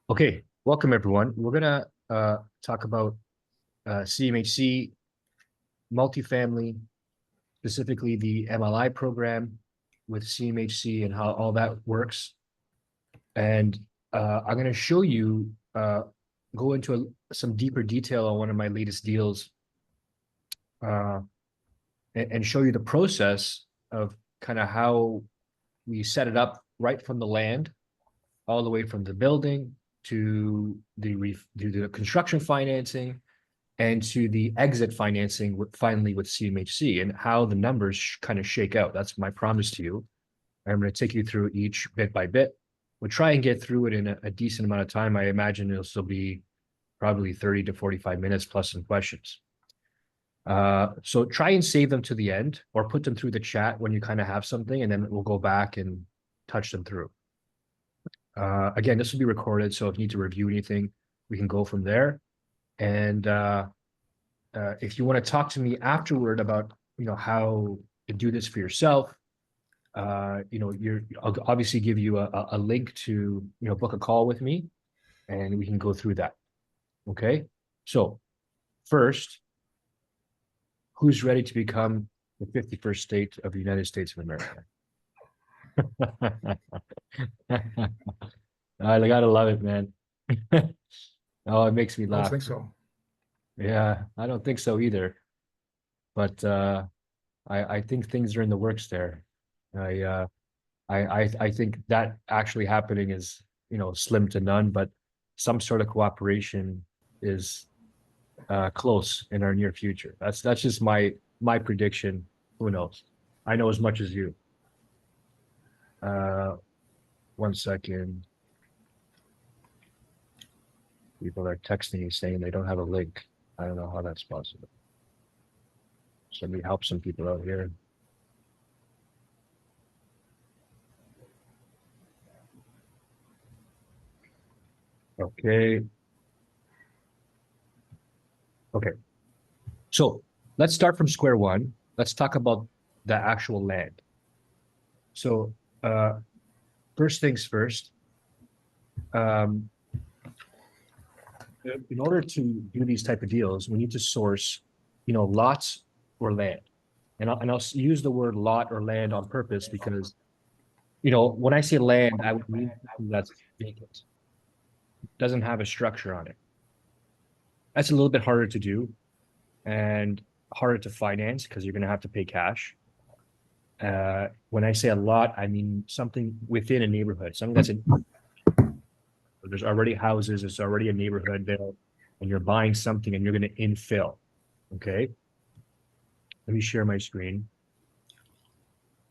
Okay, welcome everyone. We're gonna talk about CMHC multifamily, specifically the MLI program with CMHC and how all that works. And I'm gonna show you, go into some deeper detail on one of my latest deals, uh, and show you the process of kind of how we set it up right from the land, all the way from the building to the construction financing and to the exit financing finally with CMHC, and how the numbers kind of shake out. That's my promise to you. I'm going to take you through each bit by bit. We'll try and get through it in a decent amount of time. I imagine it'll still be probably 30 to 45 minutes plus some questions. So try and save them to the end or put them through the chat when you kind of have something, and then we'll go back and touch them through. Again, this will be recorded, so if you need to review anything, we can go from there. And if you want to talk to me afterward about, how to do this for yourself, I'll obviously give you a link to, book a call with me, and we can go through that. Okay. So first, who's ready to become the 51st state of the United States of America? I gotta love it, man. Oh, it makes me I don't laugh. think so. Yeah, I don't think so either. But I think things are in the works there. I think that actually happening is, slim to none, but some sort of cooperation is close in our near future. That's just my prediction. Who knows? I know as much as you. 1 second. People are texting me saying they don't have a link. I don't know how that's possible. So let me help some people out here. Okay. Okay. So let's start from square one. Let's talk about the actual land. So first things first. In order to do these type of deals, we need to source, lots or land. And I'll use the word lot or land on purpose because, when I say land, I would mean something that's vacant, doesn't have a structure on it. That's a little bit harder to do and harder to finance because you're going to have to pay cash. When I say a lot, I mean something within a neighborhood, something that's there's already houses, there's already a neighborhood there, and you're buying something and you're going to infill. Okay. Let me share my screen.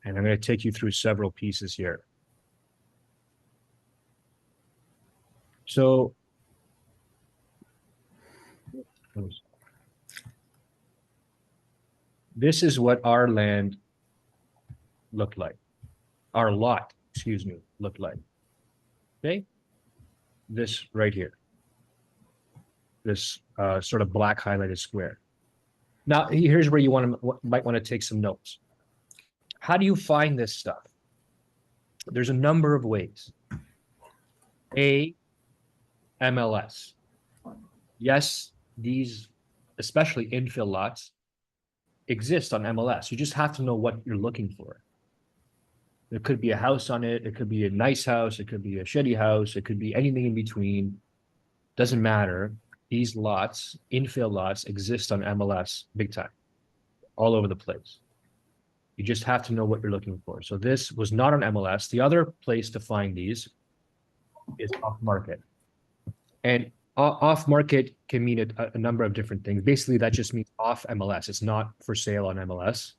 And I'm going to take you through several pieces here. So this is what our land looked like. Our lot, excuse me, looked like. Okay. This right here. This sort of black highlighted square. Now, here's where you might want to take some notes. How do you find this stuff? There's a number of ways. A, MLS. Yes, these, especially infill lots, exist on MLS. You just have to know what you're looking for. There could be a house on it. It could be a nice house. It could be a shitty house. It could be anything in between. Doesn't matter. These lots, infill lots, exist on MLS big time, all over the place. You just have to know what you're looking for. So this was not on MLS. The other place to find these is off market. And off market can mean a number of different things. Basically, that just means off MLS. It's not for sale on MLS,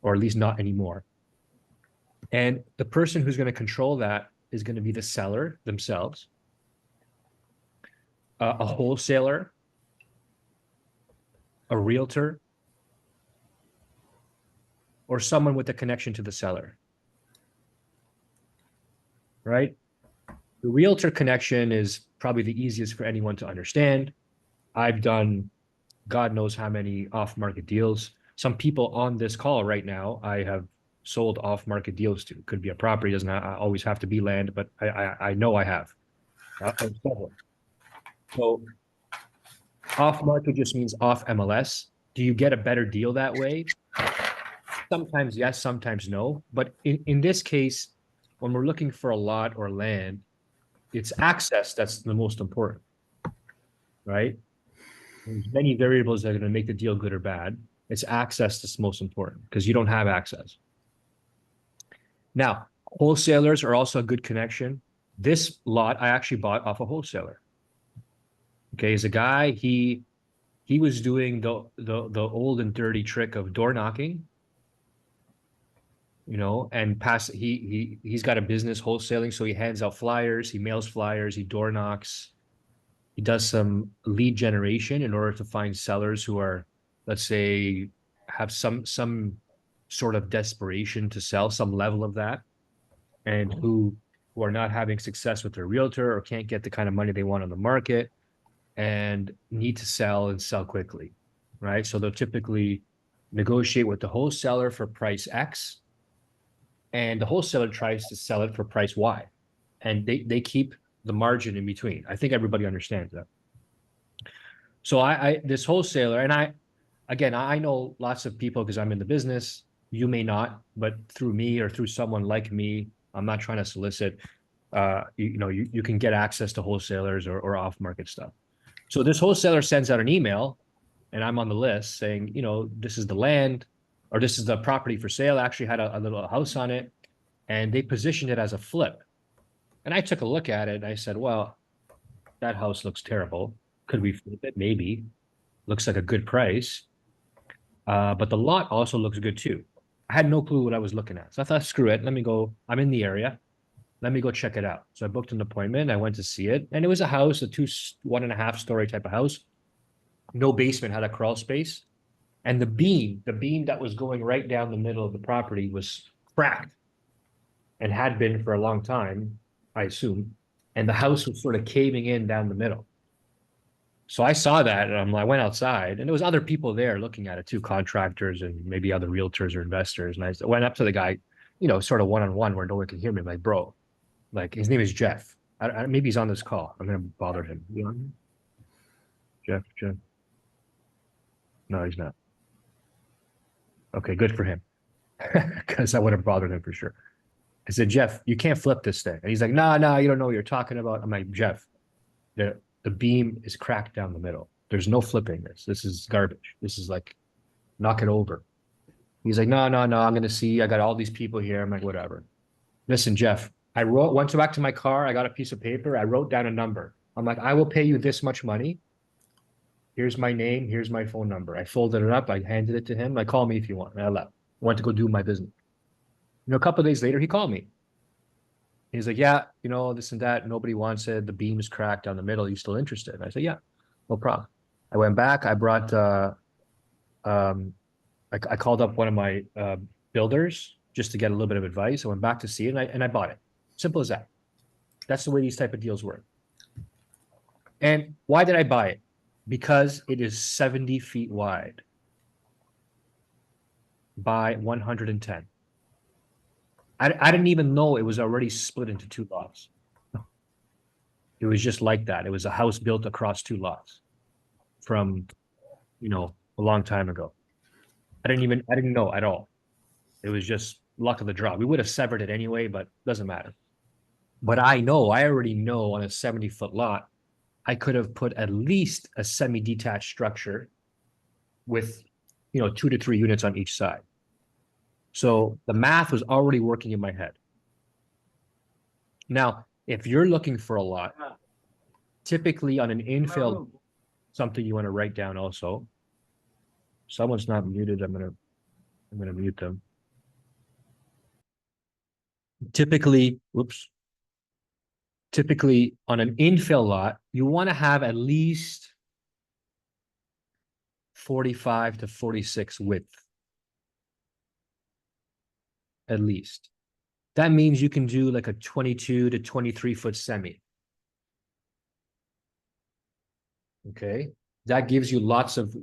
or at least not anymore. And the person who's going to control that is going to be the seller themselves, a wholesaler, a realtor, or someone with a connection to the seller. Right? The realtor connection is probably the easiest for anyone to understand. I've done God knows how many off-market deals. Some people on this call right now, I have sold off-market deals to. Could be a property, doesn't always have to be land, but I know I have. So off market just means off MLS. Do you get a better deal that way? Sometimes yes, sometimes no. But in this case, when we're looking for a lot or land, it's access that's the most important, right? There's many variables that are going to make the deal good or bad. It's access that's most important because you don't have access. Now, wholesalers are also a good connection. This lot I actually bought off a wholesaler. Okay, as a guy, he was doing the old and dirty trick of door knocking, and he's got a business wholesaling, so he hands out flyers, he mails flyers, he door knocks, he does some lead generation in order to find sellers who are, let's say, have some sort of desperation to sell, some level of that, and who are not having success with their realtor or can't get the kind of money they want on the market and need to sell and sell quickly, right? So they'll typically negotiate with the wholesaler for price X, and the wholesaler tries to sell it for price Y, and they keep the margin in between. I think everybody understands that. So this wholesaler, and I know lots of people because I'm in the business. You may not, but through me or through someone like me, I'm not trying to solicit. You can get access to wholesalers or off market stuff. So this wholesaler sends out an email, and I'm on the list saying, this is the land, or this is the property for sale. I actually had a little house on it, and they positioned it as a flip. And I took a look at it, and I said, well, that house looks terrible. Could we flip it? Maybe. Looks like a good price. But the lot also looks good too. I had no clue what I was looking at. So I thought, screw it. Let me go. I'm in the area. Let me go check it out. So I booked an appointment. I went to see it. And it was a house, a 1.5 story type of house. No basement, had a crawl space. And the beam that was going right down the middle of the property was cracked and had been for a long time, I assume. And the house was sort of caving in down the middle. So I saw that and I went outside, and there was other people there looking at it too, contractors and maybe other realtors or investors. And I went up to the guy, sort of one-on-one where no one could hear me. I'm like, bro, like his name is Jeff. Maybe he's on this call. I'm gonna bother him. You know? Jeff. No, he's not. Okay, good for him. Because I would have bothered him for sure. I said, Jeff, you can't flip this thing. And he's like, nah, you don't know what you're talking about. I'm like, Jeff, the beam is cracked down the middle. There's no flipping this. This is garbage. This is like, knock it over. He's like, no, I'm going to see. I got all these people here. I'm like, whatever. Listen, Jeff, went back to my car. I got a piece of paper. I wrote down a number. I'm like, I will pay you this much money. Here's my name. Here's my phone number. I folded it up. I handed it to him. Like, call me if you want. And I left. I went to go do my business. A couple of days later, he called me. He's like, yeah, this and that. Nobody wants it. The beam is cracked down the middle. Are you still interested? And I said, yeah, no problem. I went back. I brought, I called up one of my builders just to get a little bit of advice. I went back to see it, and I bought it. Simple as that. That's the way these type of deals work. And why did I buy it? Because it is 70 feet wide by 110. I didn't even know it was already split into two lots. It was just like that. It was a house built across two lots from, a long time ago. I didn't know at all. It was just luck of the draw. We would have severed it anyway, but doesn't matter. But I already know on a 70-foot lot, I could have put at least a semi-detached structure with, 2 to 3 units on each side. So the math was already working in my head. Now, if you're looking for a lot, typically on an infill, something you want to write down also. Someone's not muted. I'm gonna mute them. Typically on an infill lot, you want to have at least 45 to 46 width. At least. That means you can do like a 22 to 23 foot semi. Okay. That gives you lots of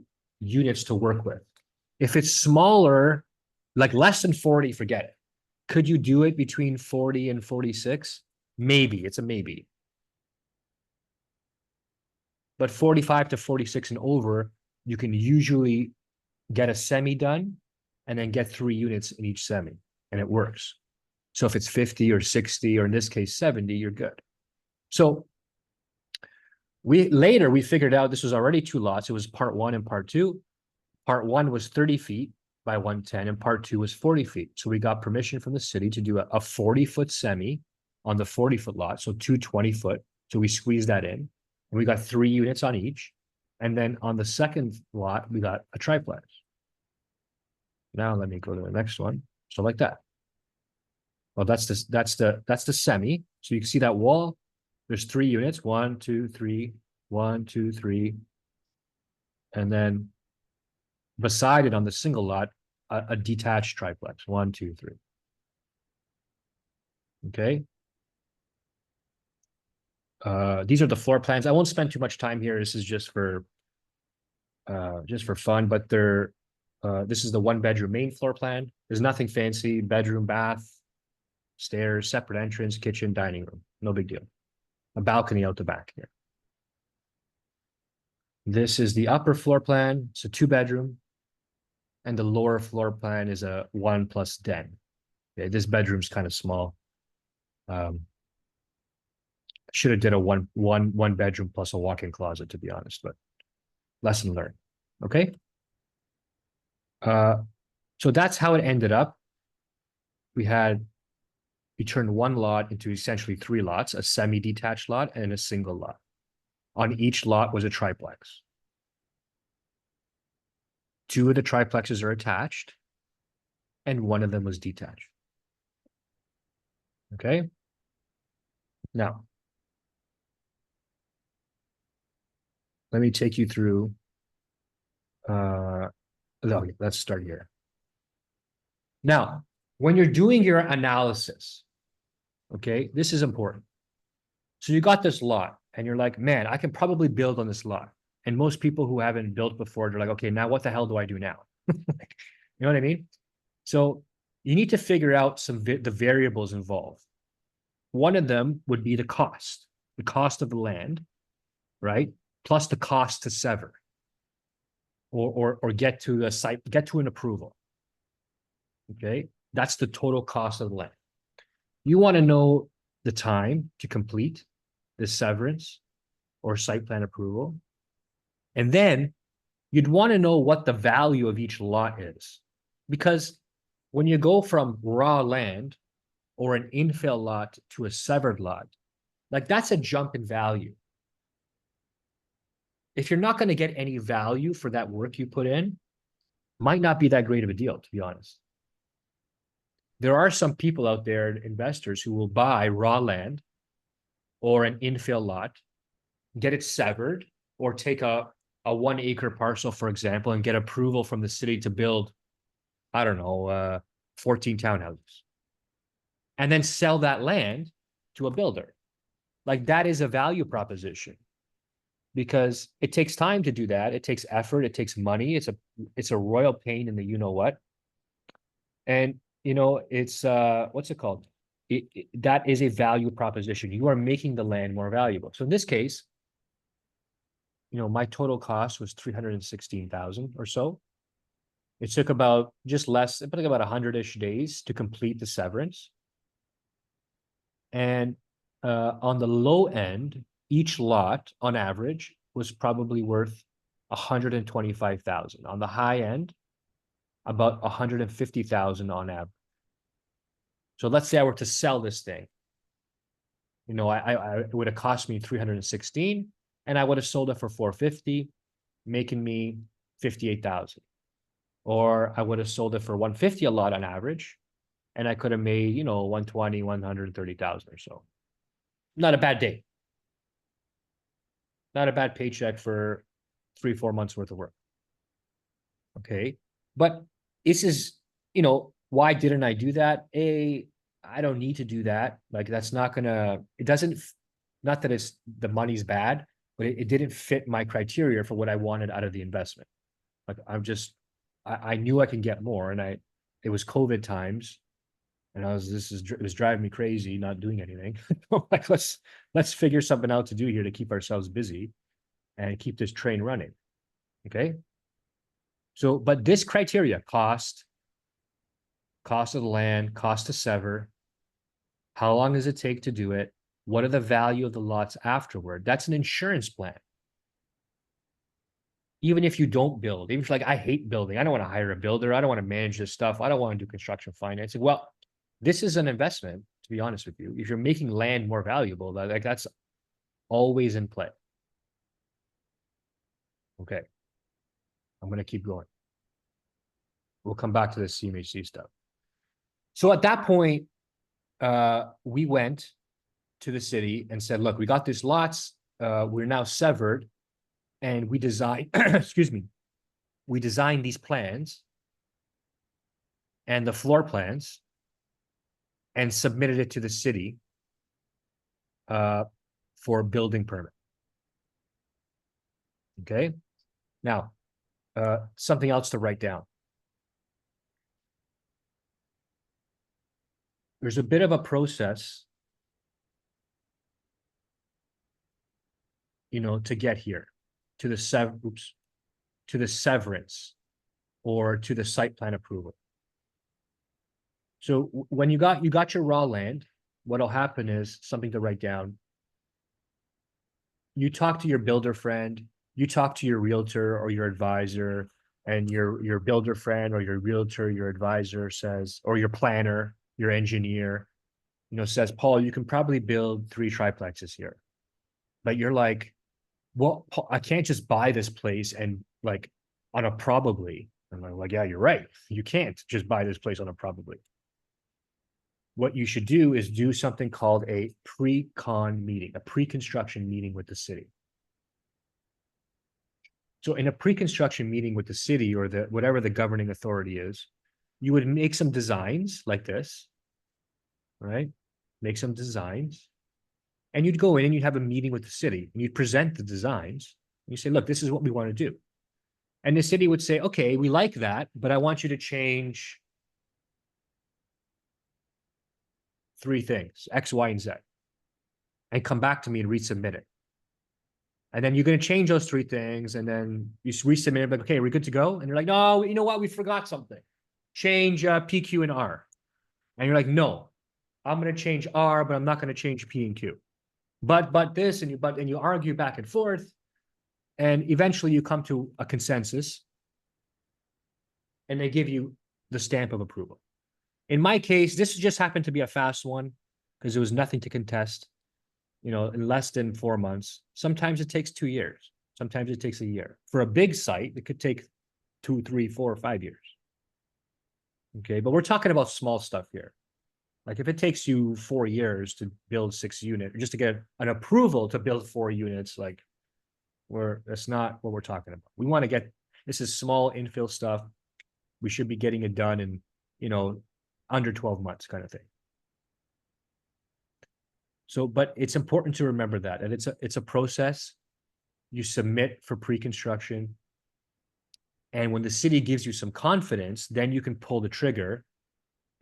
units to work with. If it's smaller, like less than 40, forget it. Could you do it between 40 and 46? Maybe. It's a maybe. But 45 to 46 and over, you can usually get a semi done and then get 3 units in each semi, and it works. So if it's 50 or 60, or in this case, 70, you're good. So we figured out this was already 2 lots. It was part 1 and part 2. Part 1 was 30 feet by 110, and part 2 was 40 feet. So we got permission from the city to do a 40-foot semi on the 40-foot lot, so 2 20-foot. So we squeezed that in, and we got 3 units on each. And then on the second lot, we got a triplex. Now let me go to the next one. So like that. Well, that's the semi. So you can see that wall. There's 3 units. 1, 2, 3. 1, 2, 3. And then beside it on the single lot, a detached triplex. 1, 2, 3. Okay. These are the floor plans. I won't spend too much time here. This is just for fun, but this is the 1-bedroom main floor plan. There's nothing fancy. Bedroom, bath, stairs, separate entrance, kitchen, dining room. No big deal. A balcony out the back here. This is the upper floor plan. It's a 2-bedroom. And the lower floor plan is a 1 plus den. Okay, this bedroom's kind of small. Should have did a one bedroom plus a walk-in closet, to be honest, but lesson learned. Okay. So that's how it ended up. We turned 1 lot into essentially 3 lots, a semi-detached lot and a single lot. On each lot was a triplex. 2 of the triplexes are attached, and 1 of them was detached. Okay. Now, let me take you through. Let's start here. Now, when you're doing your analysis, okay, this is important. So you got this lot, and you're like, man, I can probably build on this lot. And most people who haven't built before, they're like, okay, now what the hell do I do now? You know what I mean? So you need to figure out the variables involved. One of them would be the cost of the land, right? Plus the cost to sever or get to a site, get to an approval. Okay, that's the total cost of the land. You want to know the time to complete the severance or site plan approval. And then you'd want to know what the value of each lot is. Because when you go from raw land or an infill lot to a severed lot, like that's a jump in value. If you're not going to get any value for that work you put in, might not be that great of a deal, to be honest. There are some people out there, investors, who will buy raw land or an infill lot, get it severed, or take a 1 acre parcel, for example, and get approval from the city to build, I don't know, 14 townhouses, and then sell that land to a builder. Like that is a value proposition, because it takes time to do that. It takes effort. It takes money. It's a royal pain in the you know what. And it's what's it called? That is a value proposition. You are making the land more valuable. So in this case, my total cost was 316,000 or so. It took about about 100-ish days to complete the severance. And on the low end, each lot on average was probably worth 125,000. On the high end, about 150,000 on average. So let's say I were to sell this thing. It would have cost me 316, and I would have sold it for 450, making me 58,000. Or I would have sold it for 150 a lot on average, and I could have made, 120, 130,000 or so. Not a bad day. Not a bad paycheck for 3-4 months worth of work. Okay. But this is, why didn't I do that? I don't need to do that. Like that's not that the money's bad, but it didn't fit my criteria for what I wanted out of the investment. Like I knew I can get more, and it was COVID times, and it was driving me crazy not doing anything. Like let's figure something out to do here to keep ourselves busy. and keep this train running. Okay. So, but this criteria, cost of the land, cost to sever, how long does it take to do it? What are the value of the lots afterward? That's an insurance plan. Even if you don't build, even if you're like, I hate building, I don't want to hire a builder, I don't want to manage this stuff, I don't want to do construction financing. Well, this is an investment, to be honest with you. If you're making land more valuable, like that's always in play. Okay. I'm going to keep going. We'll come back to the CMHC stuff. So at that point, we went to the city and said, look, we got these lots. We're now severed. And we designed, excuse me, we designed these plans and the floor plans and submitted it to the city for a building permit. Okay. Now, something else to write down. There's a bit of a process, to get here, to the severance or to the site plan approval. So when you got your raw land, what'll happen is something to write down. You talk to your builder friend, you talk to your realtor or your advisor, and your builder friend or your realtor, your advisor says, or your planner, your engineer, says, Paul, you can probably build 3 triplexes here. But you're like, well, Paul, I can't just buy this place and like on a probably. And I'm like, yeah, you're right. You can't just buy this place on a probably. What you should do is do something called a pre-con meeting, a pre-construction meeting with the city. So in a pre-construction meeting with the city or whatever the governing authority is, you would make some designs like this, right? Make some designs. And you'd go in and you'd have a meeting with the city and you'd present the designs. And you say, look, this is what we want to do. And the city would say, okay, we like that, but I want you to change 3 things, X, Y, and Z, and come back to me and resubmit it. And then you're going to change those 3 things. And then you resubmit it, like, okay, we're good to go. And you're like, no, you know what? We forgot something. Change P, Q, and R. And you're like, no, I'm going to change R, but I'm not going to change P and Q. But this, and you argue back and forth. And eventually you come to a consensus. And they give you the stamp of approval. In my case, this just happened to be a fast one because there was nothing to contest, in less than 4 months. Sometimes it takes 2 years. Sometimes it takes a year. For a big site, it could take 2, 3, 4, or 5 years. Okay, but we're talking about small stuff here. Like if it takes you 4 years to build 6 units, just to get an approval to build 4 units, like that's not what we're talking about. We want to get, this is small infill stuff. We should be getting it done in, under 12 months kind of thing. So, but it's important to remember that, and it's a process. You submit for pre-construction. And when the city gives you some confidence, then you can pull the trigger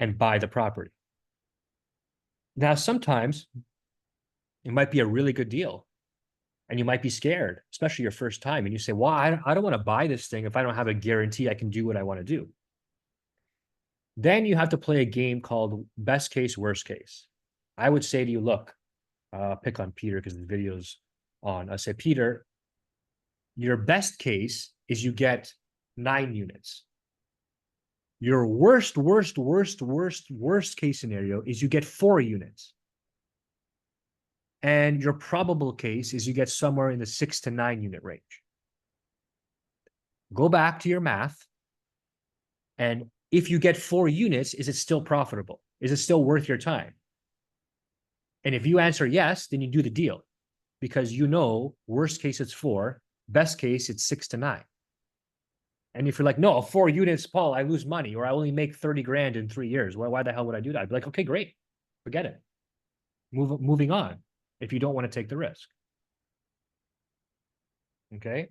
and buy the property. Now, sometimes it might be a really good deal and you might be scared, especially your first time. And you say, well, I don't want to buy this thing if I don't have a guarantee I can do what I want to do. Then you have to play a game called best case, worst case. I would say to you, look, pick on Peter because the video's on. I say, Peter, your best case is you get 9 units. Your worst case scenario is you get 4 units. And your probable case is you get somewhere in the 6 to 9 unit range. Go back to your math. And if you get 4 units, is it still profitable? Is it still worth your time? And if you answer yes, then you do the deal because worst case it's 4, best case it's 6 to 9. And if you're like, no, 4 units, Paul, I lose money or I only make 30 grand in 3 years. Well, why the hell would I do that? I'd be like, okay, great. Forget it. Moving on if you don't want to take the risk. Okay.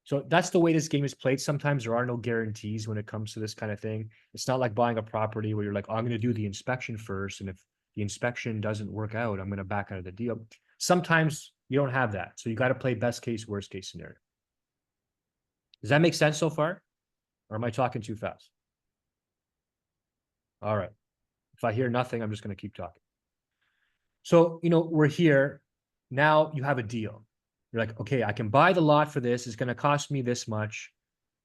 So that's the way this game is played. Sometimes there are no guarantees when it comes to this kind of thing. It's not like buying a property where you're like, oh, I'm going to do the inspection first. And if the inspection doesn't work out, I'm going to back out of the deal. Sometimes, You don't have that. So you got to play best case, worst case scenario. Does that make sense so far? Or am I talking too fast? All right. If I hear nothing, I'm just going to keep talking. So, we're here. Now you have a deal. You're like, okay, I can buy the lot for this. It's going to cost me this much.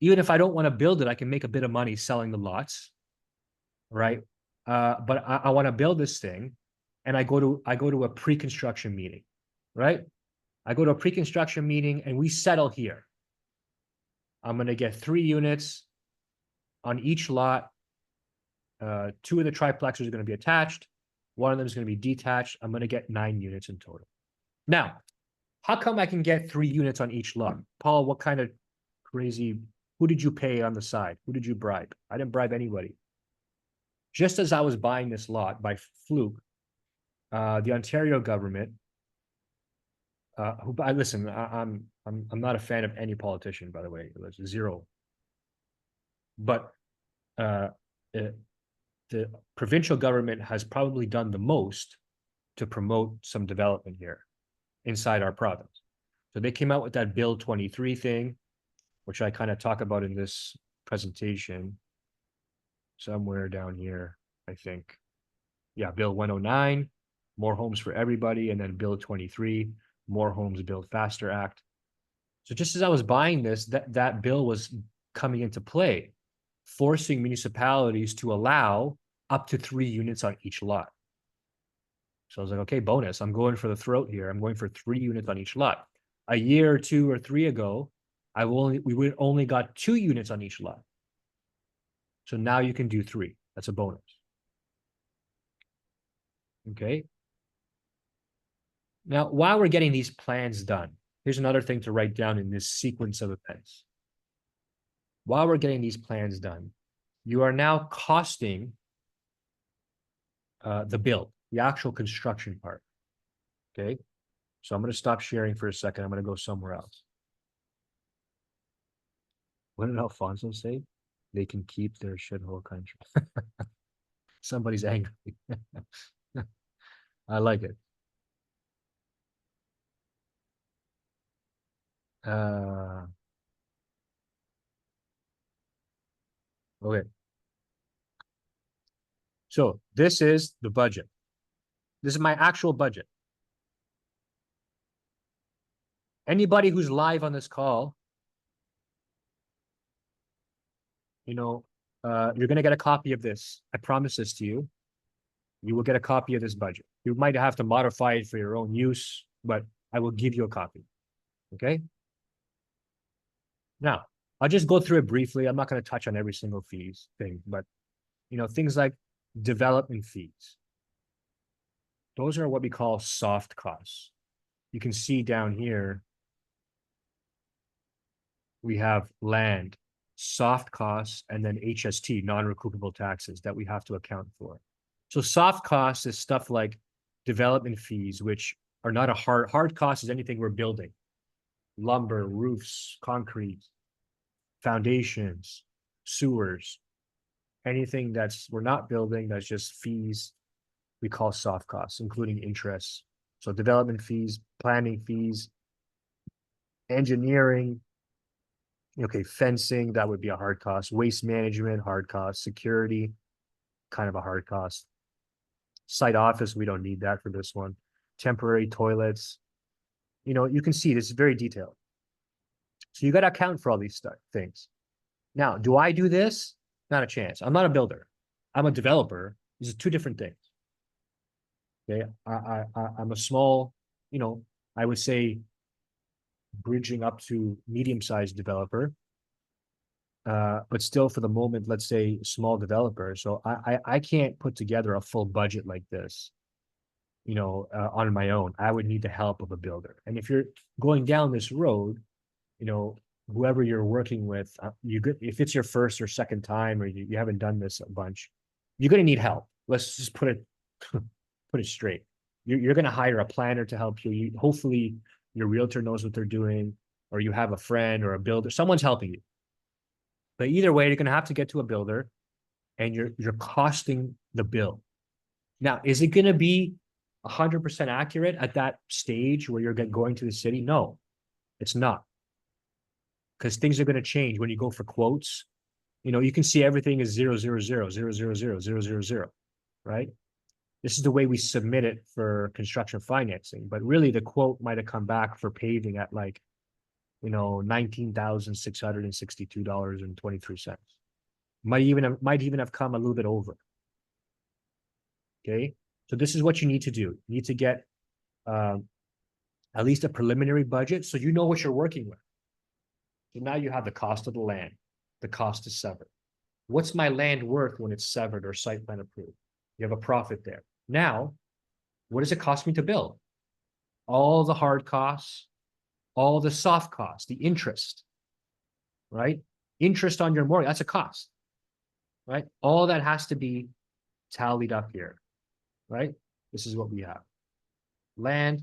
Even if I don't want to build it, I can make a bit of money selling the lots, right? But I want to build this thing, and I go to a pre-construction meeting, right? I go to a pre-construction meeting, and we settle here. I'm going to get 3 units on each lot. 2 of the triplexes are going to be attached. 1 of them is going to be detached. I'm going to get 9 units in total. Now, how come I can get 3 units on each lot? Paul, what kind of crazy, who did you pay on the side? Who did you bribe? I didn't bribe anybody. Just as I was buying this lot by fluke, the Ontario government, listen, I'm not a fan of any politician, by the way. There's zero. But the provincial government has probably done the most to promote some development here inside our province. So they came out with that Bill 23 thing, which I kind of talk about in this presentation somewhere down here, I think. Yeah, Bill 109, more homes for everybody, and then Bill 23, more homes built faster act. So just as I was buying this, that bill was coming into play, forcing municipalities to allow up to 3 units on each lot. So I was like, okay, bonus. I'm going for the throat here. I'm going for 3 units on each lot. A year or 2 or 3 ago, we only got 2 units on each lot. So now you can do 3. That's a bonus. Okay. Now, while we're getting these plans done, here's another thing to write down in this sequence of events. While we're getting these plans done, you are now costing the build, the actual construction part. Okay. So I'm going to stop sharing for a second. I'm going to go somewhere else. What did Alfonso say? They can keep their shithole country. Somebody's angry. I like it. Okay. So this is the budget. This is my actual budget. Anybody who's live on this call, you're going to get a copy of this. I promise this to you. You will get a copy of this budget. You might have to modify it for your own use, but I will give you a copy. Okay. Now, I'll just go through it briefly. I'm not going to touch on every single fees thing, but things like development fees. Those are what we call soft costs. You can see down here, we have land, soft costs, and then HST, non-recoupable taxes that we have to account for. So soft costs is stuff like development fees, which are not a hard cost is anything we're building. Lumber, roofs, concrete, foundations, sewers, anything we're not building, that's just fees, we call soft costs, including interest. So development fees, planning fees, engineering, okay, fencing, that would be a hard cost. Waste management, hard cost. Security, kind of a hard cost. Site office, we don't need that for this one. Temporary toilets. You can see this is very detailed. So you got to account for all these things. Now, do I do this? Not a chance. I'm not a builder. I'm a developer. These are 2 different things. Okay, I'm a small, I would say bridging up to medium-sized developer. But still for the moment, let's say small developer. So I can't put together a full budget like this, on my own. I would need the help of a builder. And if you're going down this road, whoever you're working with, if it's your first or second time, or you haven't done this a bunch, you're going to need help. Let's just put it straight. You're going to hire a planner to help you. Hopefully your realtor knows what they're doing, or you have a friend or a builder. Someone's helping you. But either way, you're going to have to get to a builder, and you're costing the bill. Now, is it going to be 100% accurate at that stage where you're going to the city? No, it's not. Because things are going to change when you go for quotes. You know, you can see everything is 000, right? This is the way we submit it for construction financing. But really, the quote might have come back for paving at like, you know, $19,662.23. Might even have come a little bit over. Okay, so this is what you need to do. You need to get at least a preliminary budget so you know what you're working with. So now you have the cost of the land, the cost to sever. What's my land worth when it's severed or site plan approved? You have a profit there. Now, what does it cost me to build? All the hard costs, all the soft costs, the interest, right? Interest on your mortgage, that's a cost, right? All that has to be tallied up here, right? This is what we have. Land,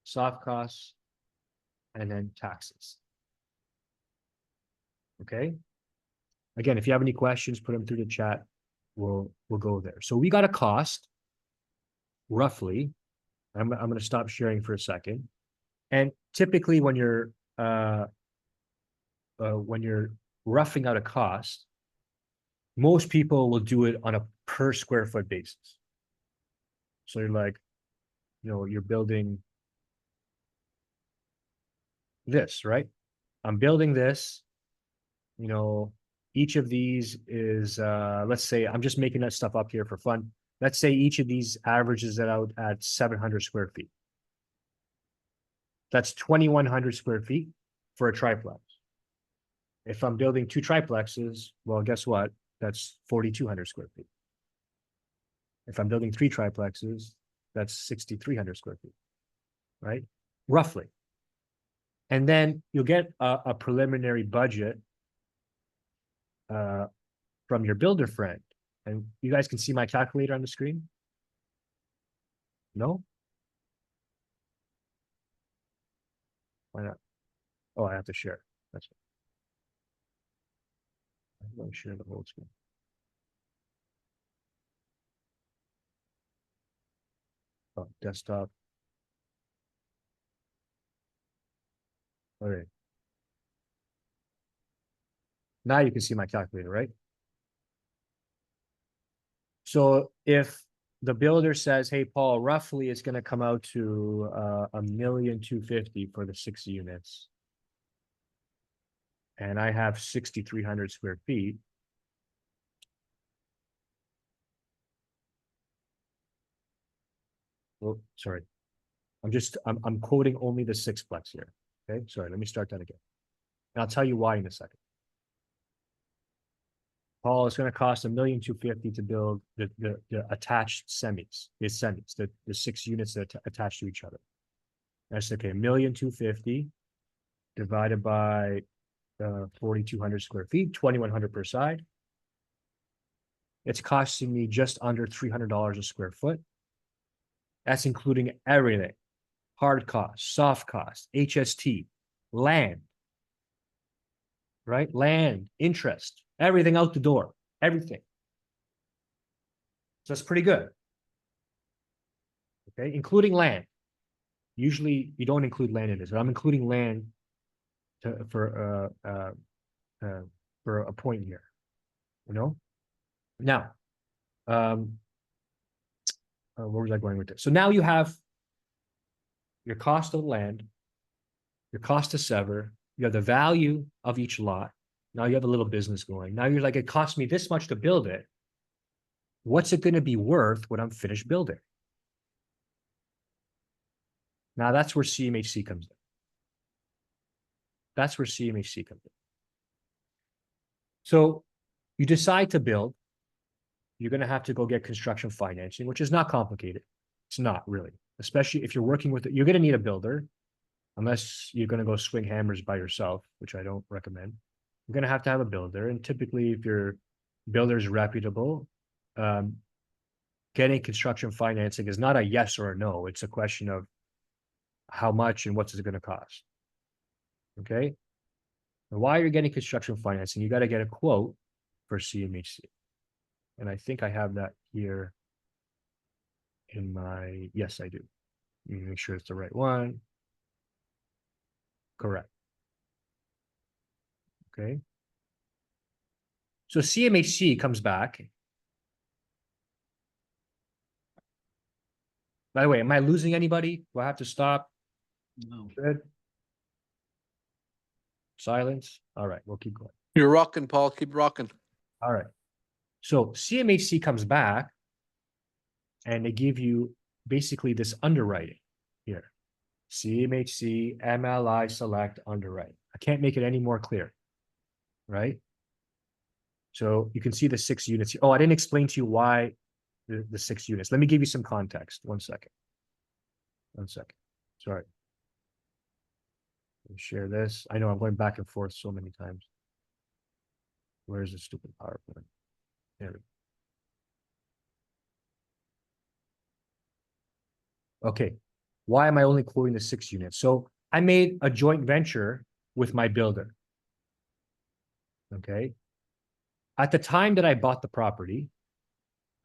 soft costs, and then taxes. Okay. Again, if you have any questions, put them through the chat. We'll go there. So we got a cost, roughly. I'm going to stop sharing for a second. And typically, when you're roughing out a cost, most people will do it on a per square foot basis. So you're like, you know, you're building this, right? I'm building this, you know, each of these is, let's say, I'm just making that stuff up here for fun. Let's say each of these averages it out at 700 square feet. That's 2,100 square feet for a triplex. If I'm building two triplexes, well, guess what? That's 4,200 square feet. If I'm building three triplexes, that's 6,300 square feet, right? Roughly. And then you'll get a preliminary budget from your builder friend. And you guys can see my calculator on the screen? No? Why not? Oh, I have to share. That's it. I'm going to share the whole screen. Oh, desktop. All right. Now you can see my calculator, right? So if the builder says, hey, Paul, roughly it's going to come out to $1,250,000 for the 6 units. And I have 6,300 square feet. Oh, sorry. I'm quoting only the sixplex here. Okay, sorry, let me start that again. And I'll tell you why in a second. Paul, it's going to cost $1,250,000 to build the attached semis, the 6 units that attach to each other. That's okay. $1,250,000 divided by 4,200 square feet, 2,100 per side. It's costing me just under $300 a square foot. That's including everything: hard costs, soft costs, HST, land, right? Land, interest, everything out the door, everything. So that's pretty good. Okay, including land. Usually you don't include land in this, but I'm including land for a point here. You know. Now, where was I going with this? So now you have your cost of land, your cost to sever, you have the value of each lot. Now you have a little business going. Now you're like, it cost me this much to build it. What's it going to be worth when I'm finished building? Now that's where CMHC comes in. That's where CMHC comes in. So you decide to build, you're going to have to go get construction financing, which is not complicated. It's not really, especially if you're working with it. You're going to need a builder, unless you're going to go swing hammers by yourself, which I don't recommend. You're going to have a builder. And typically, if your builder is reputable, getting construction financing is not a yes or a no. It's a question of how much and what's it going to cost. Okay. And while you're getting construction financing, you got to get a quote for CMHC. And I think I have that here. in my, yes, I do. Let me make sure it's the right one. Correct. Okay. So CMHC comes back. By the way, am I losing anybody? Do I have to stop? No. Good. Silence. All right, we'll keep going. You're rocking, Paul. Keep rocking. All right. So CMHC comes back and they give you basically this underwriting here. CMHC, MLI select underwriting. I can't make it any more clear, right? So you can see the 6 units. Oh, I didn't explain to you why the 6 units. Let me give you some context. 1 second. 1 second. Sorry. Let me share this. I know I'm going back and forth so many times. Where's the stupid PowerPoint? There we go. Okay. Why am I only quoting the 6 units? So I made a joint venture with my builder. Okay. At the time that I bought the property,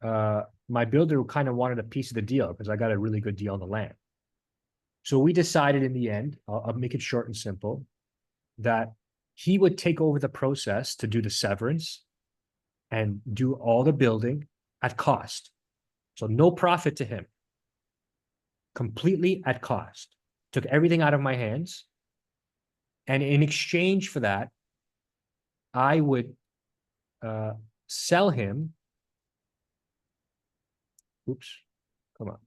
my builder kind of wanted a piece of the deal because I got a really good deal on the land. So we decided in the end, I'll make it short and simple, that he would take over the process to do the severance and do all the building at cost. So no profit to him, completely at cost. Took everything out of my hands. And in exchange for that, I would sell him. Oops, come on.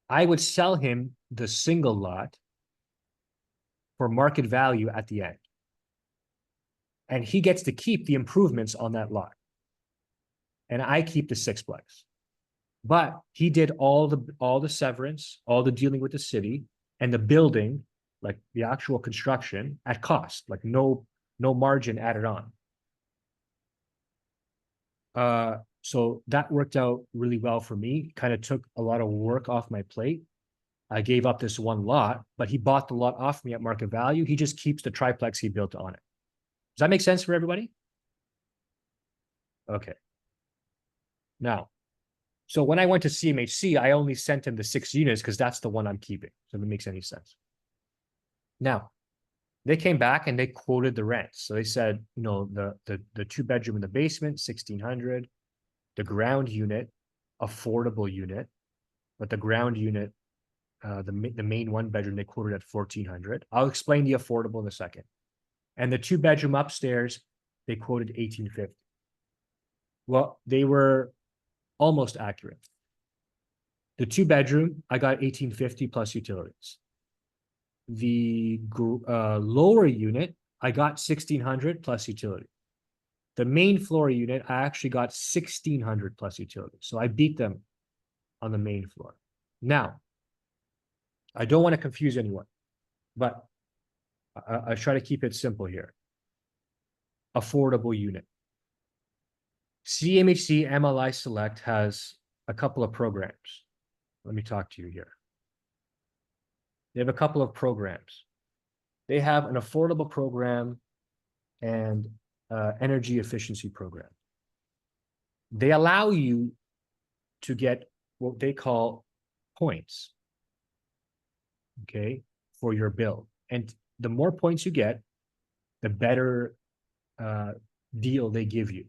I would sell him the single lot for market value at the end. And he gets to keep the improvements on that lot. And I keep the sixplex. But he did all the severance, all the dealing with the city, and the building, like the actual construction, at cost, like no margin added on. So that worked out really well for me. Kind of took a lot of work off my plate. I gave up this one lot, but he bought the lot off me at market value. He just keeps the triplex he built on it. Does that make sense for everybody? Okay. Now, so when I went to CMHC, I only sent him the 6 units because that's the one I'm keeping. So if it makes any sense. Now, they came back and they quoted the rents. So they said, you know, the 2-bedroom in the basement, 1,600, the ground unit, affordable unit, but the ground unit, the main 1-bedroom, they quoted at 1,400. I'll explain the affordable in a second. And the 2-bedroom upstairs, they quoted 1,850. Well, they were almost accurate. The 2-bedroom, I got 1,850 plus utilities. The lower unit, I got 1,600 plus utility. The main floor unit, I actually got 1,600 plus utilities. So I beat them on the main floor. Now, I don't want to confuse anyone, but I try to keep it simple here. Affordable unit. CMHC MLI Select has a couple of programs. Let me talk to you here. They have a couple of programs. They have an affordable program and energy efficiency program. They allow you to get what they call points, okay, for your bill. And the more points you get, the better deal they give you.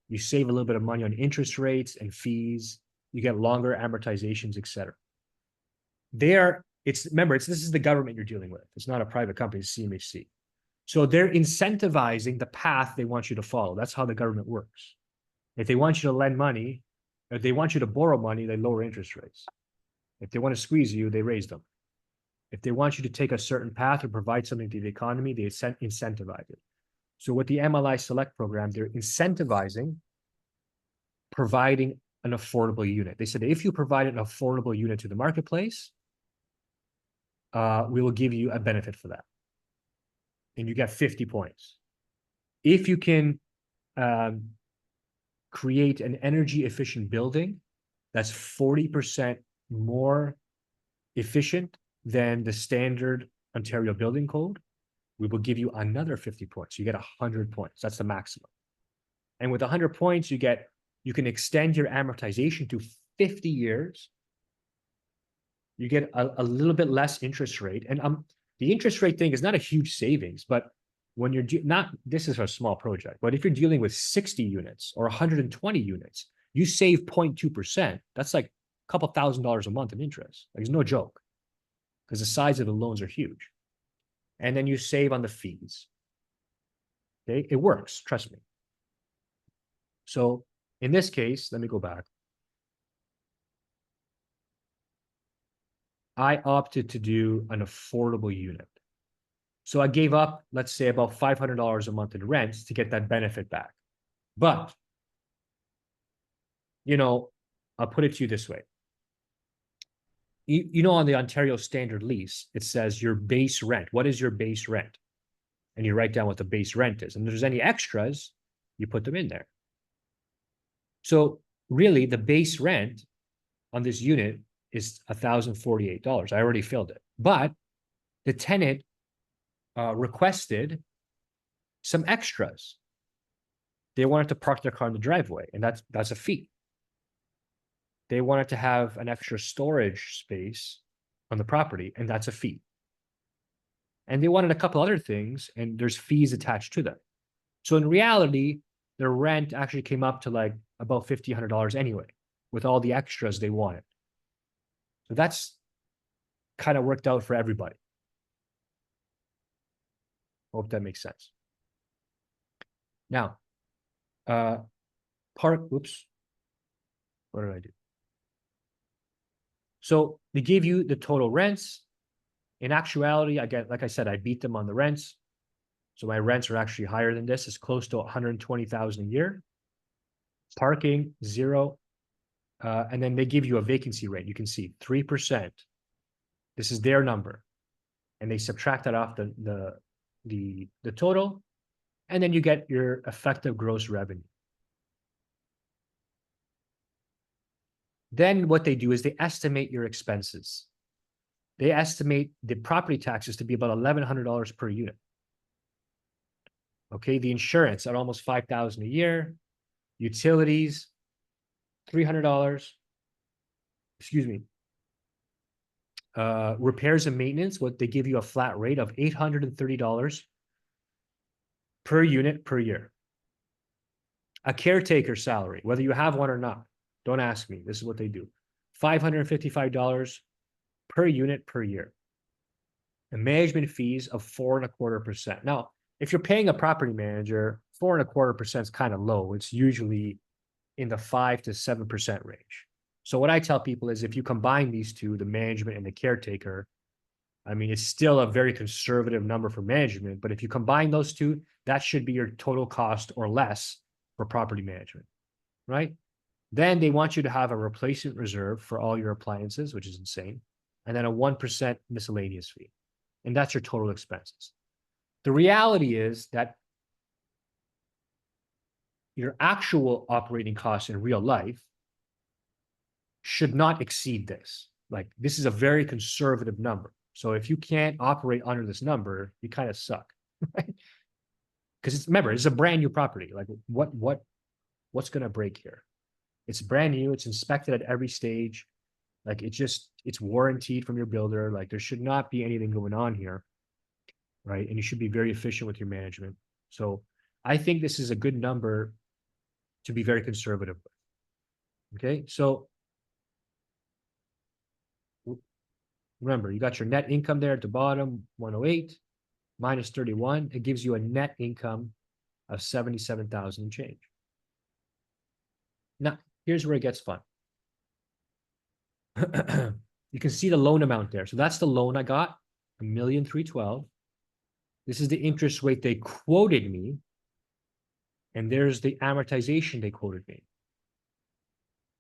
You save a little bit of money on interest rates and fees. You get longer amortizations, etc. Remember, this is the government you're dealing with. It's not a private company, it's CMHC. So they're incentivizing the path they want you to follow. That's how the government works. If they want you to lend money, if they want you to borrow money, they lower interest rates. If they want to squeeze you, they raise them. If they want you to take a certain path or provide something to the economy, they incentivize it. So with the MLI Select program, they're incentivizing providing an affordable unit. They said, if you provide an affordable unit to the marketplace, we will give you a benefit for that. And you get 50 points. If you can create an energy efficient building that's 40% more efficient than the standard Ontario building code, we will give you another 50 points. You get 100 points. That's the maximum. And with 100 points, you can extend your amortization to 50 years You get a little bit less interest rate. And the interest rate thing is not a huge savings, but when you're not, this is a small project, but if you're dealing with 60 units or 120 units, you save 0.2%. That's like a couple $1,000s a month in interest. Like, it's no joke because the size of the loans are huge. And then you save on the fees. Okay, it works, trust me. So in this case, let me go back. I opted to do an affordable unit. So I gave up, let's say, about $500 a month in rent to get that benefit back. But, I'll put it to you this way. On the Ontario standard lease, it says your base rent. What is your base rent? And you write down what the base rent is. And if there's any extras, you put them in there. So really, the base rent on this unit is $1,048. I already filled it. But the tenant requested some extras. They wanted to park their car in the driveway, and that's a fee. They wanted to have an extra storage space on the property, and that's a fee. And they wanted a couple other things, and there's fees attached to them. So in reality, their rent actually came up to like about $1,500 anyway, with all the extras they wanted. So that's kind of worked out for everybody. Hope that makes sense. Now, oops, what did I do? So they gave you the total rents. In actuality, like I said, I beat them on the rents. So my rents are actually higher than this. It's close to $120,000 a year. Parking, 0. And then they give you a vacancy rate. You can see 3%. This is their number. And they subtract that off the total. And then you get your effective gross revenue. Then what they do is they estimate your expenses. They estimate the property taxes to be about $1,100 per unit. Okay, the insurance at almost $5,000 a year. Utilities, $300. Excuse me. Repairs and maintenance, what they give you a flat rate of $830 per unit per year. A caretaker salary, whether you have one or not, don't ask me. This is what they do. $555 per unit per year. And management fees of 4.25%. Now, if you're paying a property manager, 4.25% is kind of low. It's usually in the 5 to 7% range. So what I tell people is if you combine these two, the management and the caretaker, I mean, it's still a very conservative number for management, but if you combine those two, that should be your total cost or less for property management, right? Then they want you to have a replacement reserve for all your appliances, which is insane, and then a 1% miscellaneous fee. And that's your total expenses. The reality is that your actual operating costs in real life should not exceed this. Like, this is a very conservative number. So if you can't operate under this number, you kind of suck, right? Because remember, it's a brand new property. Like, what's going to break here? It's brand new. It's inspected at every stage. Like, it's warranted from your builder. Like, there should not be anything going on here, right? And you should be very efficient with your management. So I think this is a good number to be very conservative with. Okay, so remember, you got your net income there at the bottom, 108 minus 31. It gives you a net income of 77,000 and change. Now, here's where it gets fun. You can see the loan amount there. So that's the loan I got, $1,312,000. This is the interest rate they quoted me. And there's the amortization they quoted me.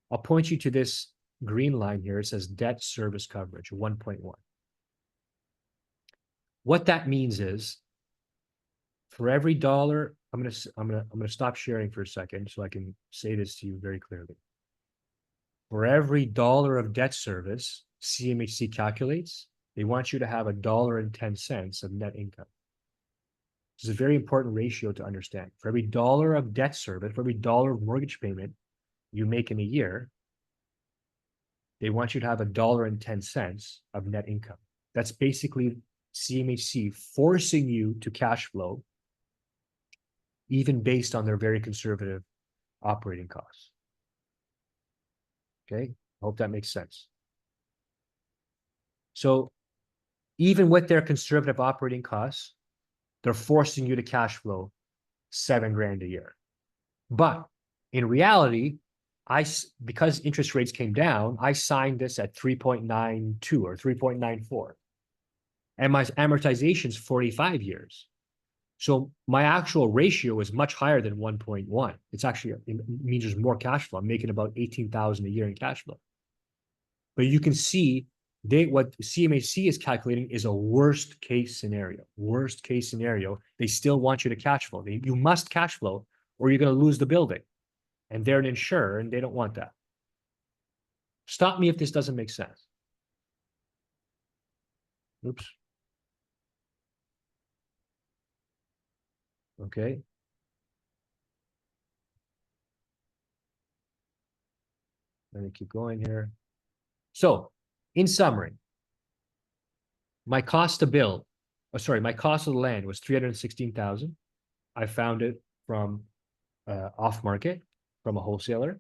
I'll point you to this green line here. It says debt service coverage, 1.1. What that means is, for every dollar, I'm gonna stop sharing for a second so I can say this to you very clearly. For every dollar of debt service CMHC calculates, they want you to have $1.10 of net income. This is a very important ratio to understand. For every dollar of debt service, for every dollar of mortgage payment you make in a year, they want you to have $1.10 of net income. That's basically CMHC forcing you to cash flow, even based on their very conservative operating costs. Okay, hope that makes sense. So even with their conservative operating costs, they're forcing you to cash flow $7,000 a year. But in reality, because interest rates came down, I signed this at 3.92 or 3.94. And my amortization is 45 years. So my actual ratio is much higher than 1.1. It's actually, it means there's more cash flow. I'm making about 18,000 a year in cash flow. But you can see what CMHC is calculating is a worst case scenario. Worst case scenario. They still want you to cash flow. You must cash flow or you're going to lose the building. And they're an insurer and they don't want that. Stop me if this doesn't make sense. Oops. Okay. Let me keep going here. So, in summary, my cost to build, my cost of the land was $316,000. I found it from off market from a wholesaler.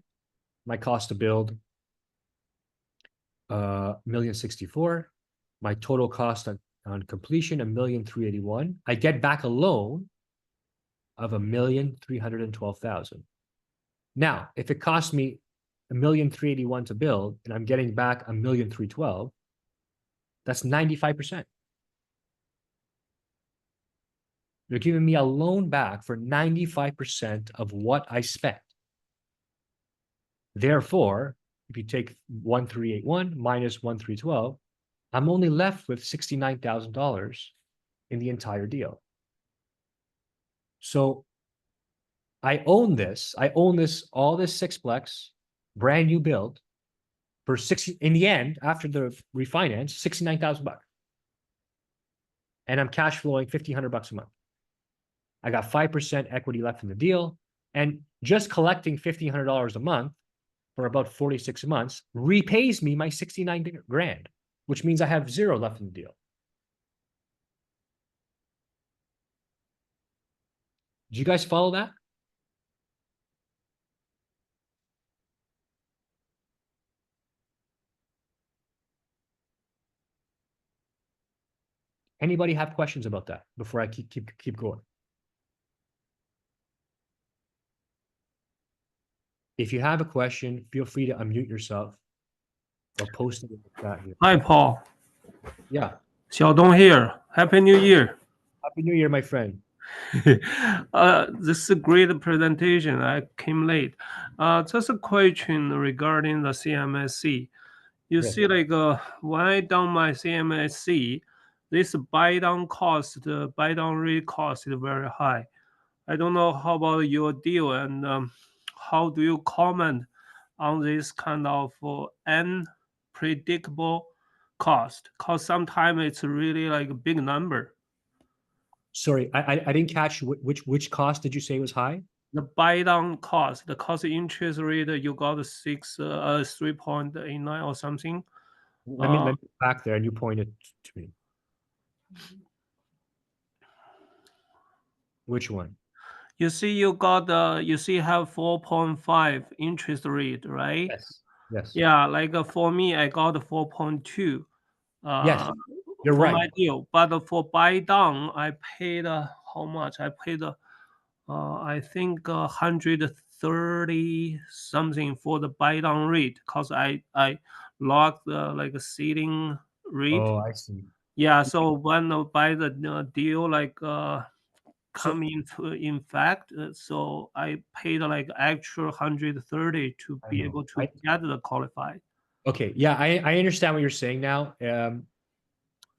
My cost to build, $1,064,000. My total cost on completion, $1,381,000. I get back a loan of $1,312,000. Now, if it cost me $1,381,000 to build, and I'm getting back $1,312,000, that's 95%. They're giving me a loan back for 95% of what I spent. Therefore, if you take 1,381 minus 1,312, I'm only left with $69,000 in the entire deal. So I own this. All this sixplex, brand new build, for in the end, after the refinance, $69,000. And I'm cash flowing $1,500 a month. I got 5% equity left in the deal. And just collecting $1,500 a month for about 46 months repays me my 69 grand, which means I have zero left in the deal. Do you guys follow that? Anybody have questions about that before I keep going? If you have a question, feel free to unmute yourself or post it in the chat here. Hi, Paul. Yeah. Xiaodong here. Happy New Year. Happy New Year, my friend. This is a great presentation. I came late. Just a question regarding the CMSC. You Yes. see, like when I done my CMSC, this buy down rate cost is very high. I don't know how about your deal and how do you comment on this kind of unpredictable cost? Because sometimes it's really like a big number. Sorry, I didn't catch which cost did you say was high? The buy down cost, the cost interest rate, you got 3.89 or something. Let me back there and you pointed to me. Which one? You see, have 4.5 interest rate, right? Yes. Yes. Yeah, like for me, I got 4.2. Yes, you're for right. my deal, but for buy down, I paid how much? I paid I think 130 something for the buy down rate because I locked like a ceiling rate. Oh, I see. Yeah, so when I buy the deal like come So- into in fact, so I paid like actual 130 to I be know. able to get the qualified. Okay, yeah, I understand what you're saying now.